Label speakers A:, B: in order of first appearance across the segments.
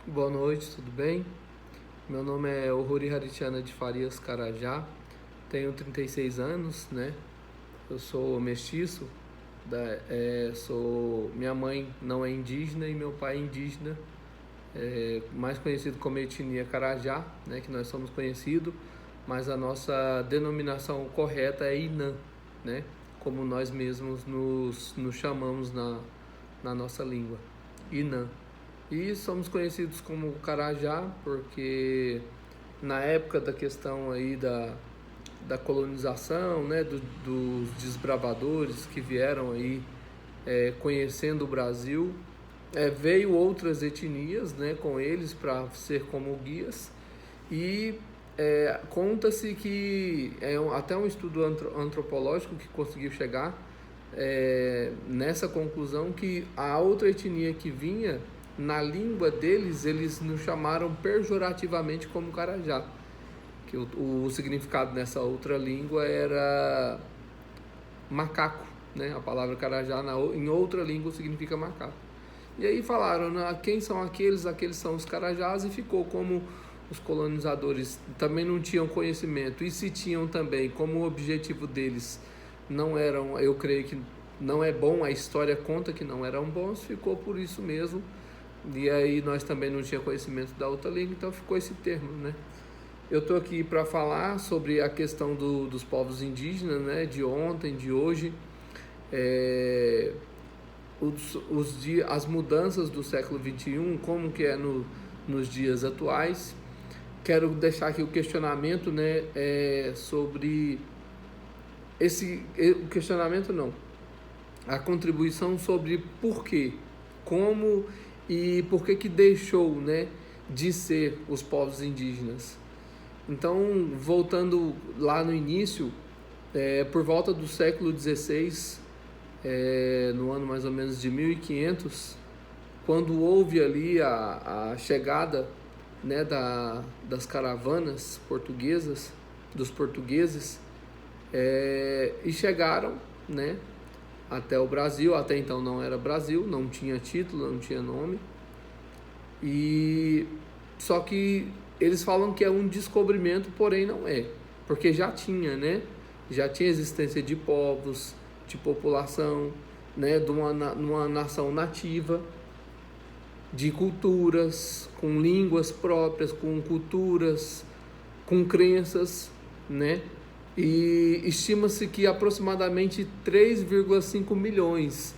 A: Boa noite, tudo bem? Meu nome é Ohori Haritiana de Farias Carajá, tenho 36 anos, né? Eu sou mestiço, minha mãe não é indígena e meu pai é indígena, mais conhecido como etnia Carajá, né? Que nós somos conhecidos, mas a nossa denominação correta é Inã, né? Como nós mesmos nos chamamos na nossa língua, Inã. E somos conhecidos como Carajá porque na época da questão aí da colonização, né, dos desbravadores que vieram aí conhecendo o Brasil, veio outras etnias, né, com eles para ser como guias e conta-se que até um estudo antropológico que conseguiu chegar nessa conclusão que a outra etnia que vinha, na língua deles, eles nos chamaram pejorativamente como Carajá, que o significado nessa outra língua era macaco, né? A palavra Carajá em outra língua significa macaco. E aí falaram, quem são aqueles? Aqueles são os Carajás, e ficou como os colonizadores também não tinham conhecimento, e se tinham também, como o objetivo deles não eram, eu creio que não é bom, a história conta que não eram bons, ficou por isso mesmo. E aí nós também não tínhamos conhecimento da outra língua, então ficou esse termo, né? Eu estou aqui para falar sobre a questão dos povos indígenas, né? De ontem, de hoje, é, as mudanças do século XXI, como que é nos dias atuais. Quero deixar aqui o questionamento, né? Sobre o questionamento não, a contribuição sobre por quê, como e por que deixou, né, de ser os povos indígenas. Então, voltando lá no início, por volta do século XVI, no ano mais ou menos de 1500, quando houve ali a chegada, né, das caravanas portuguesas, dos portugueses, e chegaram, né, até o Brasil. Até então não era Brasil, não tinha título, não tinha nome. E só que eles falam que é um descobrimento, porém não é, porque já tinha, né? Já tinha existência de povos, de população, né? De uma nação nativa, de culturas, com línguas próprias, com culturas, com crenças, né? E estima-se que aproximadamente 3,5 milhões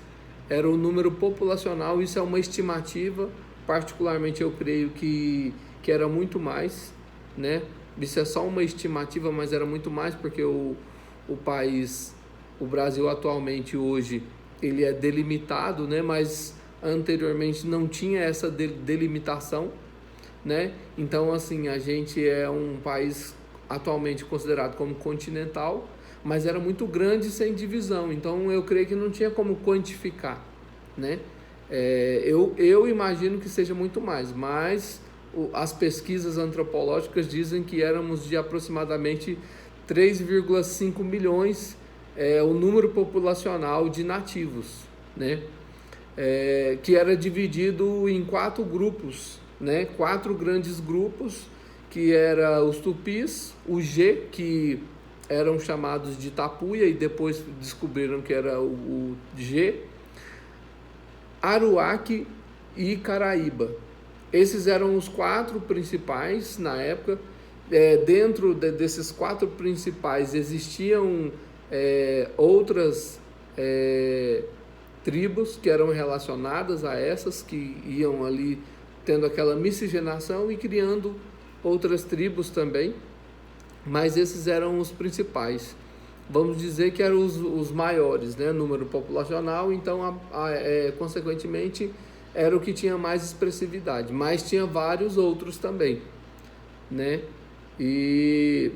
A: era o número populacional. Isso é uma estimativa, particularmente eu creio que era muito mais, né? Isso é só uma estimativa, mas era muito mais, porque o país, o Brasil atualmente hoje, ele é delimitado, né? Mas anteriormente não tinha essa delimitação, né? Então, assim, a gente é um país atualmente considerado como continental, mas era muito grande sem divisão, então eu creio que não tinha como quantificar, né? Eu imagino que seja muito mais, mas as pesquisas antropológicas dizem que éramos de aproximadamente 3,5 milhões, o número populacional de nativos, né? Que era dividido em 4 grupos, né? 4 grandes grupos, que era os tupis, o G, que eram chamados de tapuia e depois descobriram que era o G, Aruaque e Caraíba. Esses eram os 4 principais na época. Dentro desses 4 principais existiam outras tribos que eram relacionadas a essas, que iam ali tendo aquela miscigenação e criando outras tribos também, mas esses eram os principais. Vamos dizer que eram os maiores, né? Número populacional, então, consequentemente, era o que tinha mais expressividade, mas tinha vários outros também, né? E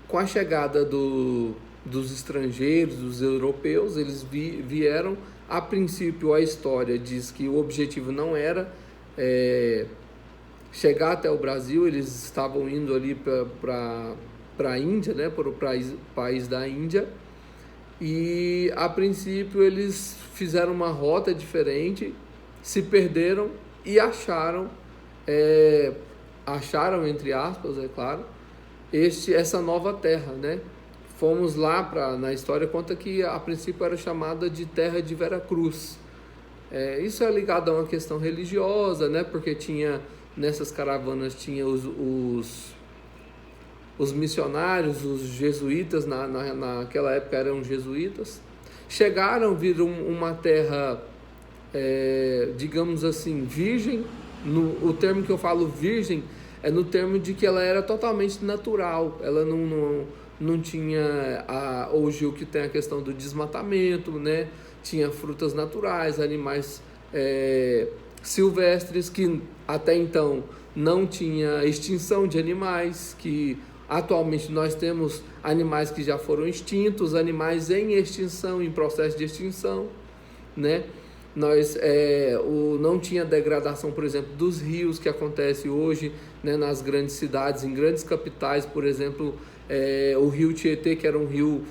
A: com a chegada dos estrangeiros, dos europeus, eles vieram. A princípio, a história diz que o objetivo não era chegar até o Brasil, eles estavam indo ali para a Índia, né, para o país da Índia, e a princípio eles fizeram uma rota diferente, se perderam e acharam, entre aspas, é claro, essa nova terra, né? Fomos lá, na história conta que a princípio era chamada de terra de Veracruz. Isso é ligado a uma questão religiosa, né? Porque nessas caravanas tinha os missionários, os jesuítas, naquela época eram jesuítas, chegaram, viram uma terra, digamos assim, virgem. O termo que eu falo virgem é no termo de que ela era totalmente natural, ela não tinha hoje o que tem a questão do desmatamento, né? Tinha frutas naturais, animais silvestres, que até então não tinha extinção de animais, que atualmente nós temos animais que já foram extintos, animais em extinção, em processo de extinção, né? Não tinha degradação, por exemplo, dos rios, que acontece hoje, né, nas grandes cidades, em grandes capitais, por exemplo, o rio Tietê, que era um rio,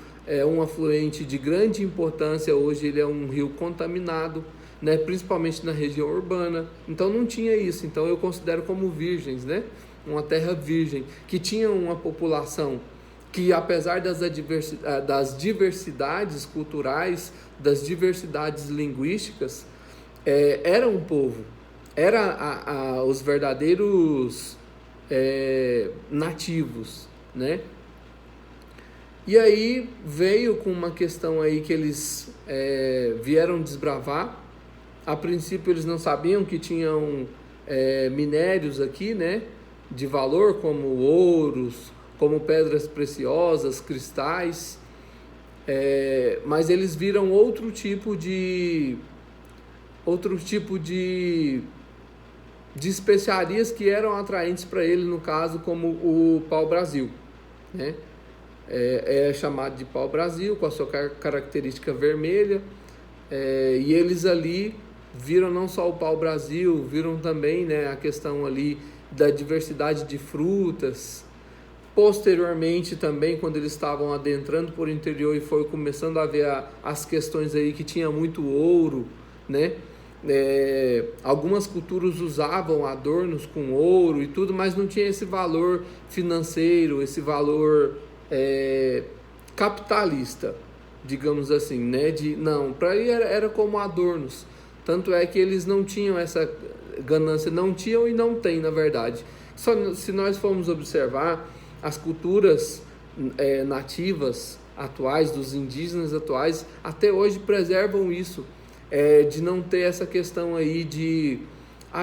A: um afluente de grande importância, hoje ele é um rio contaminado, né, principalmente na região urbana. Então não tinha isso, então eu considero como virgens, né, uma terra virgem, que tinha uma população que, apesar das diversidades culturais, das diversidades linguísticas, era um povo, era os verdadeiros nativos, né? E aí veio com uma questão aí que eles vieram desbravar. A princípio eles não sabiam que tinham minérios aqui, né, de valor, como ouros, como pedras preciosas, cristais, mas eles viram outro tipo de especiarias que eram atraentes para ele, no caso, como o pau-brasil, né? É chamado de pau-brasil, com a sua característica vermelha, e eles ali viram não só o pau-brasil, viram também, né, a questão ali da diversidade de frutas. Posteriormente também, quando eles estavam adentrando por interior e foi começando a ver as questões aí que tinha muito ouro, né? Algumas culturas usavam adornos com ouro e tudo, mas não tinha esse valor financeiro, esse valor capitalista, digamos assim, né? Para ele era como adornos. Tanto é que eles não tinham essa ganância, não tinham e não têm, na verdade. Só se nós formos observar as culturas nativas atuais, dos indígenas atuais, até hoje preservam isso, de não ter essa questão aí de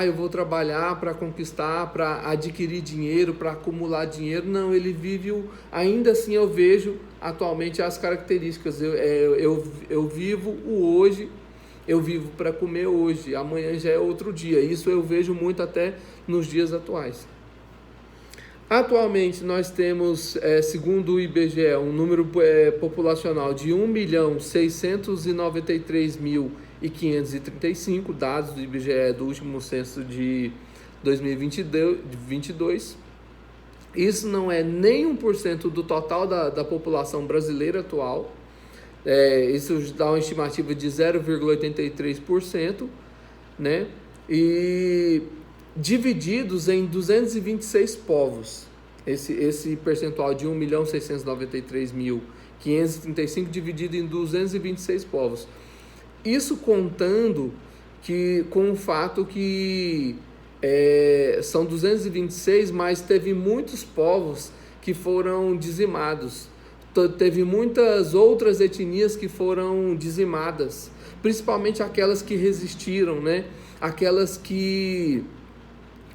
A: eu vou trabalhar para conquistar, para adquirir dinheiro, para acumular dinheiro. Não, ele vive ainda assim. Eu vejo atualmente as características, eu vivo o hoje, eu vivo para comer hoje, amanhã já é outro dia. Isso eu vejo muito até nos dias atuais. Atualmente nós temos, segundo o IBGE, um número populacional de 1.693.535, dados do IBGE do último censo de 2022. Isso não é nem 1% do total da população brasileira atual. Isso dá uma estimativa de 0,83%, né? E divididos em 226 povos. Esse percentual de 1.693.535 dividido em 226 povos. Isso contando com o fato que são 226, mas teve muitos povos que foram dizimados. Teve muitas outras etnias que foram dizimadas, principalmente aquelas que resistiram, né? Aquelas que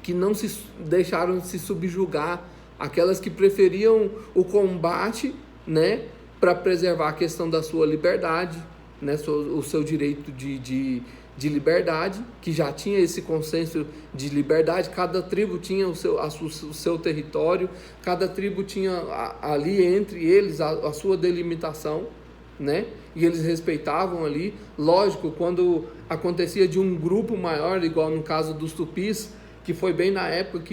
A: não se deixaram se subjugar, aquelas que preferiam o combate, né, para preservar a questão da sua liberdade, né, o seu direito de liberdade, que já tinha esse consenso de liberdade. Cada tribo tinha o seu território, cada tribo tinha ali entre eles a sua delimitação, né, e eles respeitavam ali. Lógico, quando acontecia de um grupo maior, igual no caso dos tupis, que foi bem na época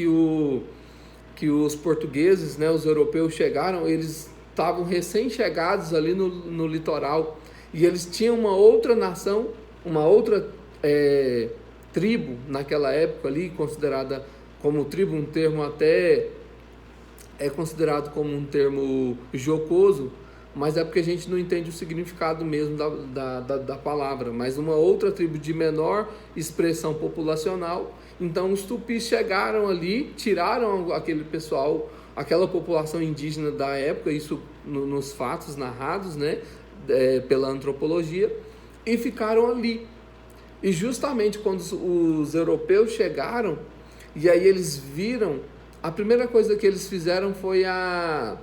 A: que os portugueses, né, os europeus chegaram, eles estavam recém-chegados ali no litoral, e eles tinham uma outra nação, uma outra tribo naquela época ali, considerada como tribo, um termo até é considerado como um termo jocoso, mas é porque a gente não entende o significado mesmo da palavra. Mas uma outra tribo de menor expressão populacional. Então os tupis chegaram ali, tiraram aquele pessoal, aquela população indígena da época, isso nos fatos narrados, né, pela antropologia, e ficaram ali. E justamente quando os europeus chegaram, e aí eles viram, a primeira coisa que eles fizeram foi a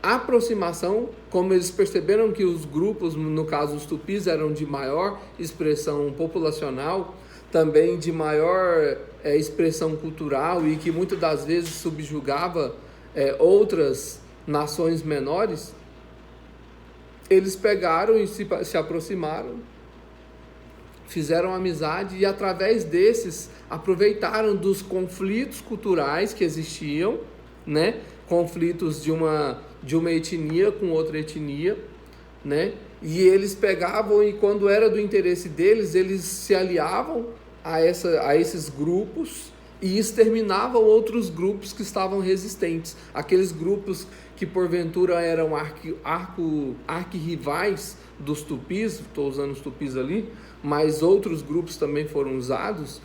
A: aproximação, como eles perceberam que os grupos, no caso os tupis, eram de maior expressão populacional, também de maior expressão cultural e que muitas das vezes subjugava outras nações menores, eles pegaram e se aproximaram, fizeram amizade e através desses aproveitaram dos conflitos culturais que existiam, né? Conflitos de uma etnia com outra etnia, né? E eles pegavam e quando era do interesse deles, eles se aliavam a esses grupos e exterminavam outros grupos que estavam resistentes. Aqueles grupos que porventura eram arquirrivais dos tupis, estou usando os tupis ali, mas outros grupos também foram usados.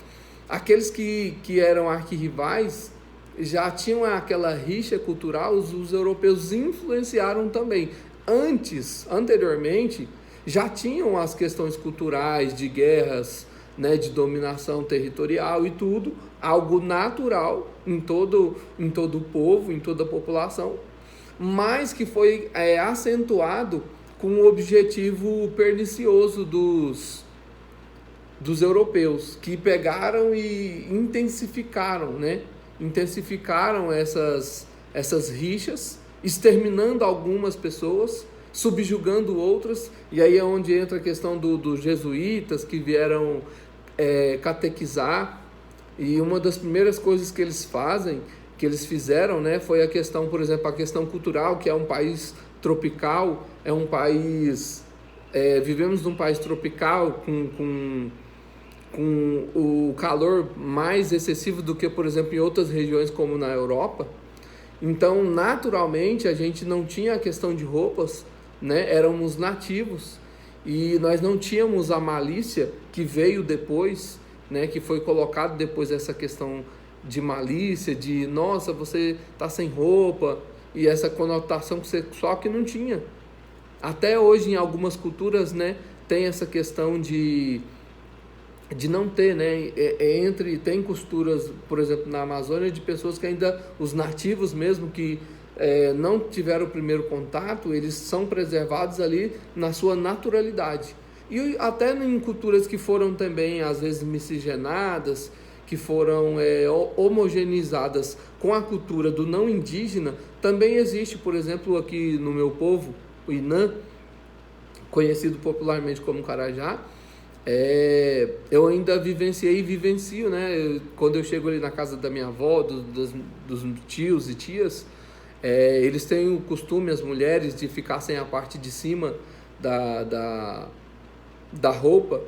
A: Aqueles que eram arquirrivais já tinham aquela rixa cultural, os europeus influenciaram também. Anteriormente, já tinham as questões culturais, de guerras, né, de dominação territorial e tudo, algo natural em todo o povo, em toda a população, mas que foi acentuado com o objetivo pernicioso dos europeus, que pegaram e intensificaram, né? Intensificaram essas rixas, exterminando algumas pessoas, subjugando outras, e aí é onde entra a questão dos jesuítas que vieram catequizar, e uma das primeiras coisas que eles fizeram, né, foi a questão, por exemplo, a questão cultural, que é um país tropical, vivemos num país tropical com o calor mais excessivo do que, por exemplo, em outras regiões como na Europa. Então, naturalmente, a gente não tinha a questão de roupas, né? Éramos nativos e nós não tínhamos a malícia que veio depois, né? Que foi colocado depois essa questão de malícia, de nossa, você está sem roupa, e essa conotação sexual que não tinha. Até hoje, em algumas culturas, né, tem essa questão de não ter, né, tem costuras, por exemplo, na Amazônia, de pessoas que ainda, os nativos mesmo, que não tiveram o primeiro contato, eles são preservados ali na sua naturalidade. E até em culturas que foram também, às vezes, miscigenadas, que foram homogeneizadas com a cultura do não indígena, também existe, por exemplo, aqui no meu povo, o Inã, conhecido popularmente como Carajá. Eu ainda vivenciei e vivencio, né? Quando eu chego ali na casa da minha avó, dos tios e tias, eles têm o costume, as mulheres, de ficar sem a parte de cima da roupa,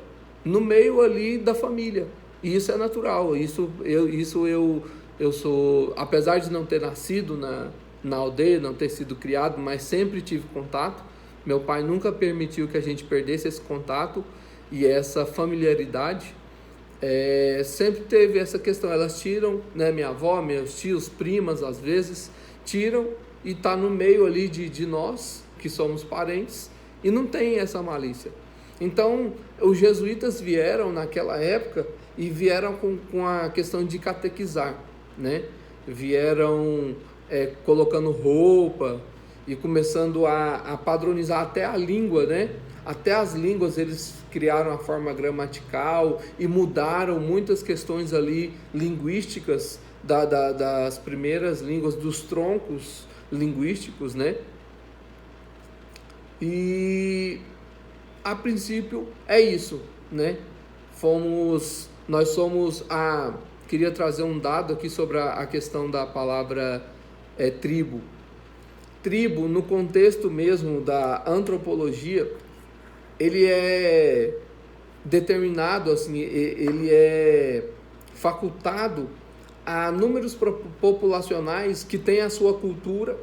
A: no meio ali da família. E isso é natural. Eu sou, apesar de não ter nascido na aldeia, não ter sido criado, mas sempre tive contato. Meu pai nunca permitiu que a gente perdesse esse contato e essa familiaridade. Sempre teve essa questão. Elas tiram, né, minha avó, meus tios, primas, às vezes, tiram e está no meio ali de nós, que somos parentes, e não tem essa malícia. Então, os jesuítas vieram naquela época e vieram com a questão de catequizar, né? Vieram colocando roupa e começando a padronizar até a língua, né? Até as línguas eles criaram a forma gramatical e mudaram muitas questões ali linguísticas das primeiras línguas, dos troncos linguísticos, né? E a princípio é isso, né? Queria trazer um dado aqui sobre a questão da palavra tribo. Tribo, no contexto mesmo da antropologia, ele é determinado, assim, ele é facultado a números populacionais que têm a sua cultura,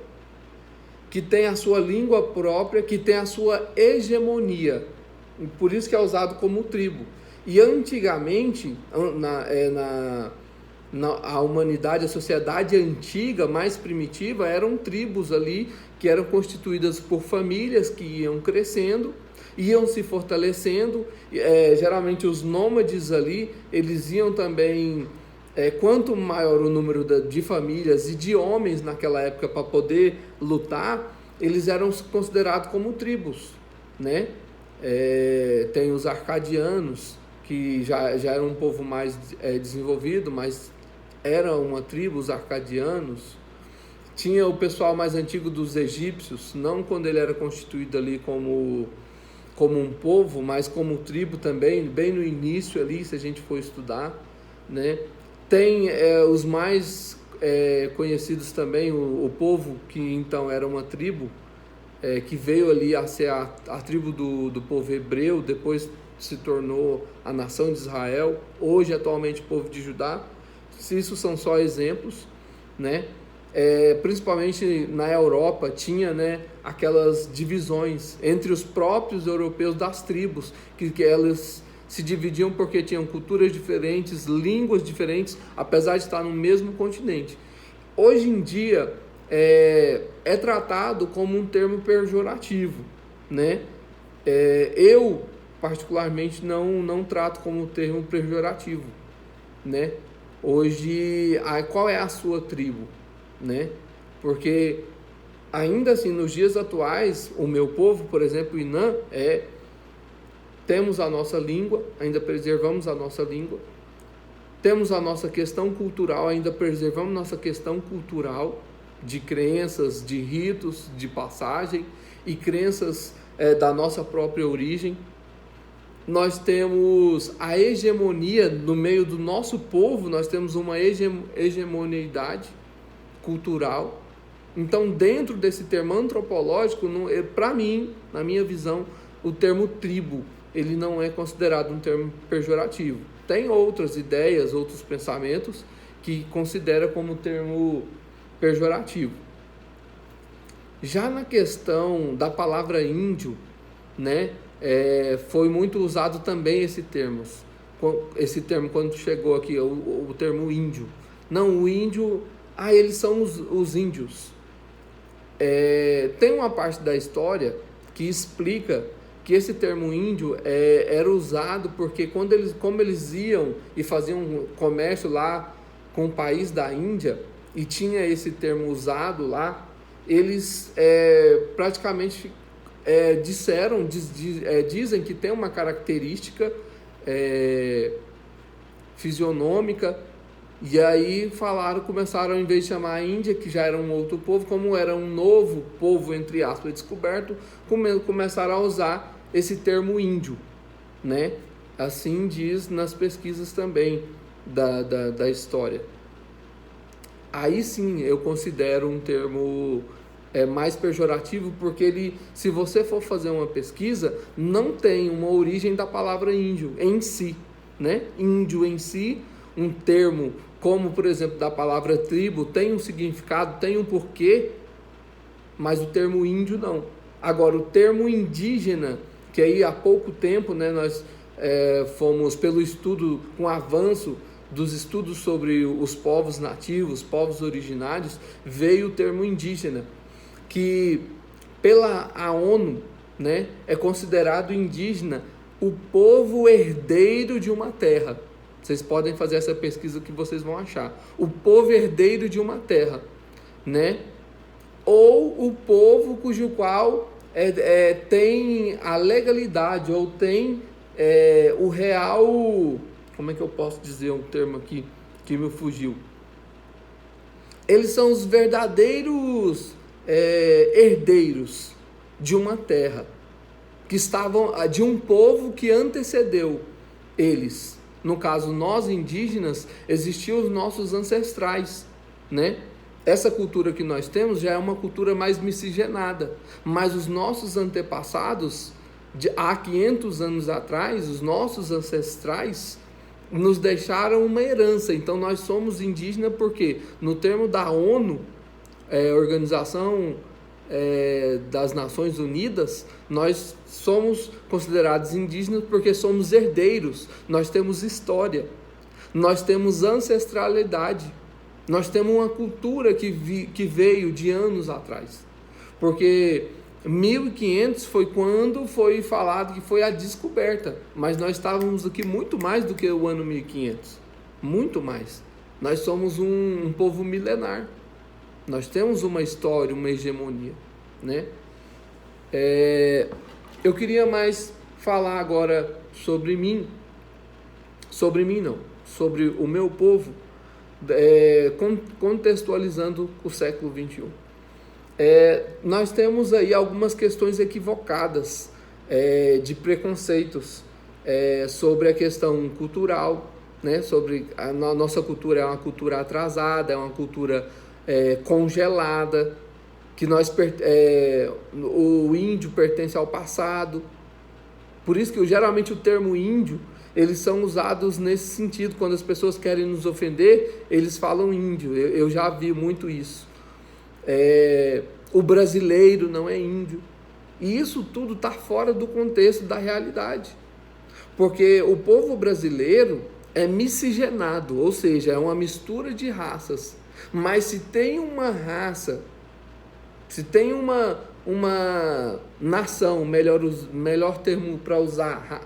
A: que têm a sua língua própria, que têm a sua hegemonia. Por isso que é usado como tribo. E antigamente, a humanidade, a sociedade antiga, mais primitiva, eram tribos ali que eram constituídas por famílias que iam crescendo, iam se fortalecendo. Geralmente os nômades ali, eles iam também, quanto maior o número de famílias e de homens naquela época para poder lutar, eles eram considerados como tribos, né? Tem os arcadianos, que já eram um povo mais desenvolvido, mas era uma tribo, os arcadianos. Tinha o pessoal mais antigo dos egípcios, não quando ele era constituído ali como um povo, mas como tribo também, bem no início ali, se a gente for estudar, né? Tem os mais conhecidos também, o povo que então era uma tribo, que veio ali a ser a tribo do povo hebreu, depois se tornou a nação de Israel, hoje atualmente o povo de Judá. Isso são só exemplos, né? Principalmente na Europa tinha, né, aquelas divisões entre os próprios europeus das tribos, que elas se dividiam porque tinham culturas diferentes, línguas diferentes, apesar de estar no mesmo continente. Hoje em dia é tratado como um termo pejorativo, né? Eu particularmente não trato como um termo pejorativo, né? Hoje, qual é a sua tribo, né? Porque ainda assim, nos dias atuais, o meu povo, por exemplo, Inã, temos a nossa língua, ainda preservamos a nossa língua, temos a nossa questão cultural, ainda preservamos nossa questão cultural, de crenças, de ritos, de passagem e crenças da nossa própria origem. Nós temos a hegemonia no meio do nosso povo, nós temos uma hegemoneidade cultural. Então, dentro desse termo antropológico, para mim, na minha visão, o termo tribo, ele não é considerado um termo pejorativo. Tem outras ideias, outros pensamentos que considera como termo pejorativo. Já na questão da palavra índio, né, foi muito usado também esse termo quando chegou aqui, o termo índio. Não, o índio, eles são os índios. Tem uma parte da história que explica que esse termo índio era usado porque como eles iam e faziam comércio lá com o país da Índia, e tinha esse termo usado lá, eles praticamente dizem que tem uma característica fisionômica, e aí começaram, em vez de chamar a Índia, que já era um outro povo, como era um novo povo, entre aspas, descoberto, começaram a usar esse termo índio, né? Assim diz nas pesquisas também da história. Aí sim eu considero um termo mais pejorativo, porque se você for fazer uma pesquisa, não tem uma origem da palavra índio em si, né? Índio em si, um termo como, por exemplo, da palavra tribo, tem um significado, tem um porquê, mas o termo índio não. Agora, o termo indígena, que aí há pouco tempo, né, nós fomos pelo estudo, com o avanço dos estudos sobre os povos nativos, povos originários, veio o termo indígena, que pela ONU, né, é considerado indígena o povo herdeiro de uma terra. Vocês podem fazer essa pesquisa que vocês vão achar. O povo herdeiro de uma terra, né? Ou o povo cujo qual tem a legalidade, ou tem o real... Como é que eu posso dizer um termo aqui que me fugiu? Eles são os verdadeiros herdeiros de uma terra, que estavam de um povo que antecedeu eles. No caso, nós indígenas, existiam os nossos ancestrais, né? Essa cultura que nós temos já é uma cultura mais miscigenada, mas os nossos antepassados, há 500 anos atrás, os nossos ancestrais nos deixaram uma herança. Então nós somos indígenas porque, no termo da ONU, Organização das Nações Unidas, nós somos considerados indígenas porque somos herdeiros, nós temos história, nós temos ancestralidade, nós temos uma cultura que veio de anos atrás. Porque 1500 foi quando foi falado que foi a descoberta, mas nós estávamos aqui muito mais do que o ano 1500, muito mais. Nós somos um povo milenar, nós temos uma história, uma hegemonia, né? Eu queria mais falar agora sobre o meu povo, contextualizando o século XXI. Nós temos aí algumas questões equivocadas, de preconceitos, sobre a questão cultural, né? Sobre a nossa cultura é uma cultura atrasada, é uma cultura congelada, que o índio pertence ao passado. Por isso que geralmente o termo índio, eles são usados nesse sentido. Quando as pessoas querem nos ofender, eles falam índio. Eu já vi muito isso. O brasileiro não é índio. E isso tudo está fora do contexto da realidade. Porque o povo brasileiro é miscigenado, ou seja, é uma mistura de raças. Mas se tem uma raça, se tem uma nação, melhor termo para usar,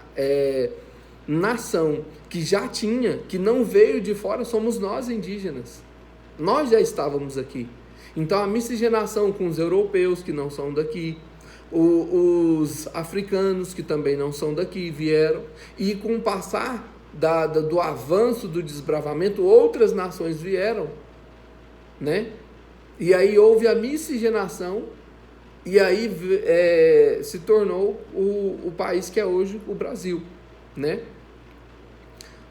A: nação que já tinha, que não veio de fora, somos nós indígenas. Nós já estávamos aqui. Então a miscigenação com os europeus que não são daqui, os africanos que também não são daqui, vieram, e com o passar do avanço do desbravamento, outras nações vieram, né? E aí houve a miscigenação, e aí se tornou o país que é hoje o Brasil, né?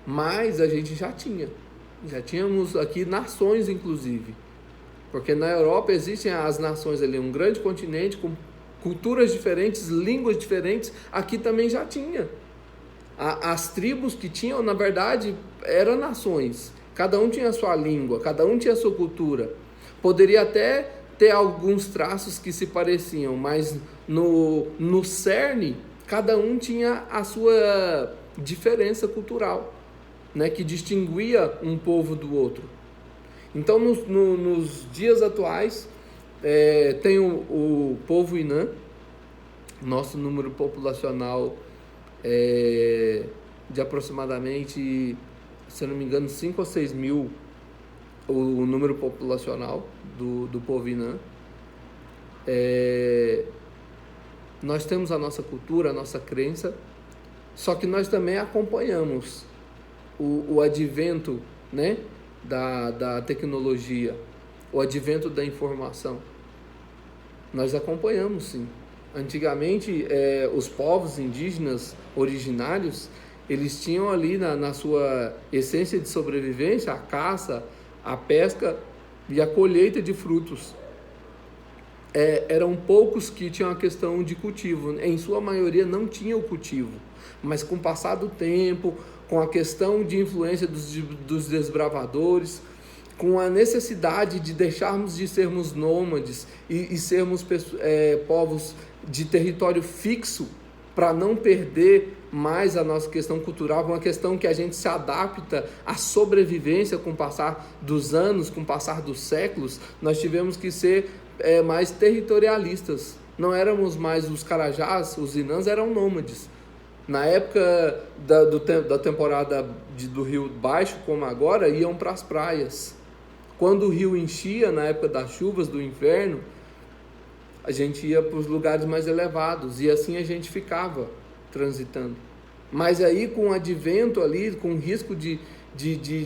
A: Mas a gente já tínhamos aqui nações, inclusive, porque na Europa existem as nações ali, um grande continente com culturas diferentes, línguas diferentes. Aqui também já tinha. As tribos que tinham, na verdade, eram nações. Cada um tinha a sua língua, cada um tinha a sua cultura. Poderia até ter alguns traços que se pareciam, mas no cerne, cada um tinha a sua diferença cultural, né, que distinguia um povo do outro. Então, nos dias atuais, tem o povo Inã. Nosso número populacional de aproximadamente, se eu não me engano, 5 ou 6 mil, o número populacional do povo Inã. Nós temos a nossa cultura, a nossa crença, só que nós também acompanhamos o advento, né, da tecnologia, o advento da informação. Nós acompanhamos, sim. Antigamente, os povos indígenas originários, eles tinham ali na sua essência de sobrevivência a caça, a pesca e a colheita de frutos. Eram poucos que tinham a questão de cultivo. Em sua maioria não tinha o cultivo. Mas com o passar do tempo, com a questão de influência dos desbravadores, com a necessidade de deixarmos de sermos nômades e sermos povos de território fixo, para não perder mais a nossa questão cultural, uma questão que a gente se adapta à sobrevivência com o passar dos anos, com o passar dos séculos. Nós tivemos que ser mais territorialistas. Não éramos mais os carajás, os inãs eram nômades. Na época da temporada do rio baixo, como agora, iam para as praias. Quando o rio enchia, na época das chuvas do inverno, a gente ia para os lugares mais elevados, e assim a gente ficava transitando. Mas aí, com o advento ali, com o risco de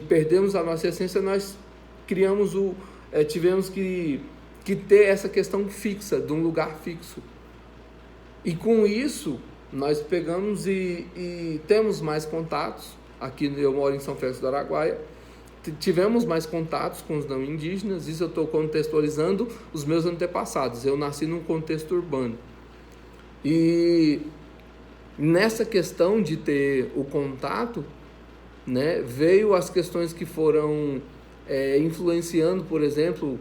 A: perdermos a nossa essência, nós tivemos que ter essa questão fixa, de um lugar fixo. E com isso, nós pegamos e temos mais contatos. Aqui eu moro em São Félix do Araguaia. Tivemos mais contatos com os não indígenas. Isso eu estou contextualizando os meus antepassados. Eu nasci num contexto urbano. E Nessa questão de ter o contato, né, veio as questões que foram influenciando, por exemplo,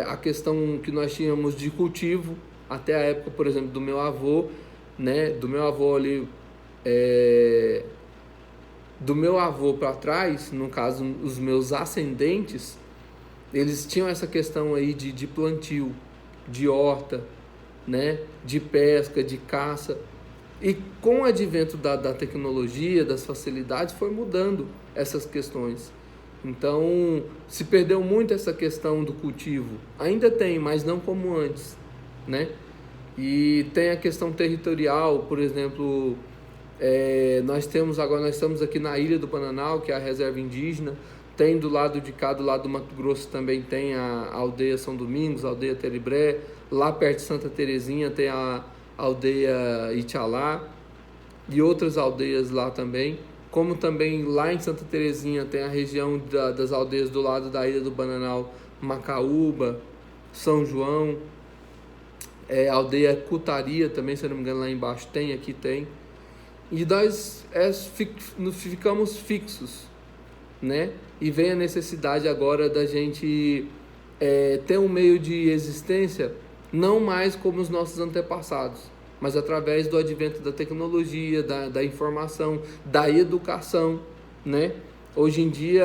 A: a questão que nós tínhamos de cultivo, até a época, por exemplo, do meu avô, né, do meu avô ali, do meu avô para trás, no caso, os meus ascendentes, eles tinham essa questão aí de plantio, de horta, né, de pesca, de caça. E com o advento da tecnologia, das facilidades, foi mudando essas questões. Então, se perdeu muito essa questão do cultivo. Ainda tem, mas não como antes, né? E tem a questão territorial, por exemplo, nós estamos aqui na Ilha do Pananal, que é a reserva indígena. Tem do lado de cá, do lado do Mato Grosso, também tem a aldeia São Domingos, a aldeia Teribré. Lá perto de Santa Terezinha tem a aldeia Itialá e outras aldeias lá também. Como também lá em Santa Terezinha tem a região das aldeias do lado da Ilha do Bananal, Macaúba, São João, a aldeia Cutaria também, se eu não me engano, lá embaixo tem, aqui tem. E nós ficamos fixos, né? E vem a necessidade agora da gente ter um meio de existência, não mais como os nossos antepassados, mas através do advento da tecnologia, da informação, da educação, né? Hoje em dia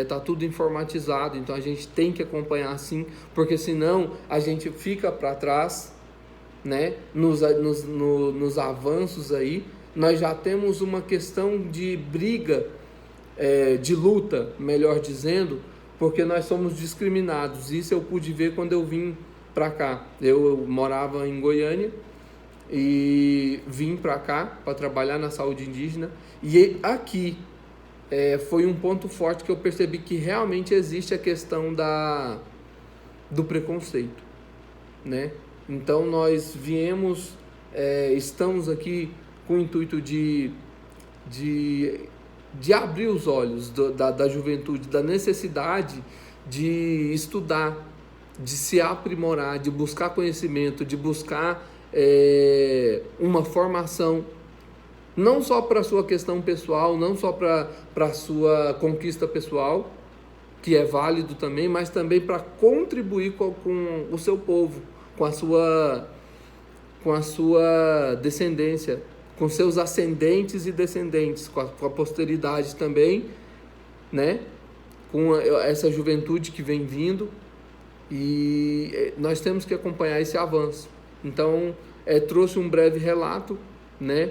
A: está tudo informatizado, então a gente tem que acompanhar sim, porque senão a gente fica para trás, né? Nos avanços aí. Nós já temos uma questão de briga, de luta, melhor dizendo, porque nós somos discriminados. Isso eu pude ver quando eu vim para cá. Eu morava em Goiânia e vim para cá para trabalhar na saúde indígena, e aqui foi um ponto forte que eu percebi que realmente existe a questão do preconceito, né? Então nós viemos, estamos aqui com o intuito de abrir os olhos da juventude, da necessidade de estudar, de se aprimorar, de buscar conhecimento, de buscar uma formação, não só para a sua questão pessoal, não só para a sua conquista pessoal, que é válido também, mas também para contribuir com o seu povo, com a sua descendência, com seus ascendentes e descendentes, com a posteridade também, né? Com essa juventude que vem vindo, e nós temos que acompanhar esse avanço. Então, trouxe um breve relato, né?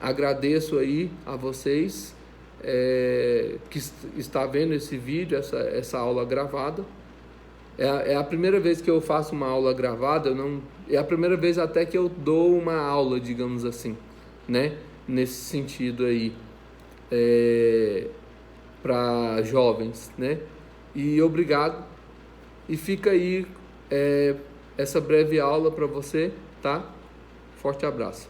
A: Agradeço aí a vocês que está vendo esse vídeo, essa aula gravada. É a primeira vez que eu faço uma aula gravada, é a primeira vez até que eu dou uma aula, digamos assim, né? Nesse sentido aí, para jovens, né? E obrigado. E fica aí essa breve aula para você, tá? Forte abraço.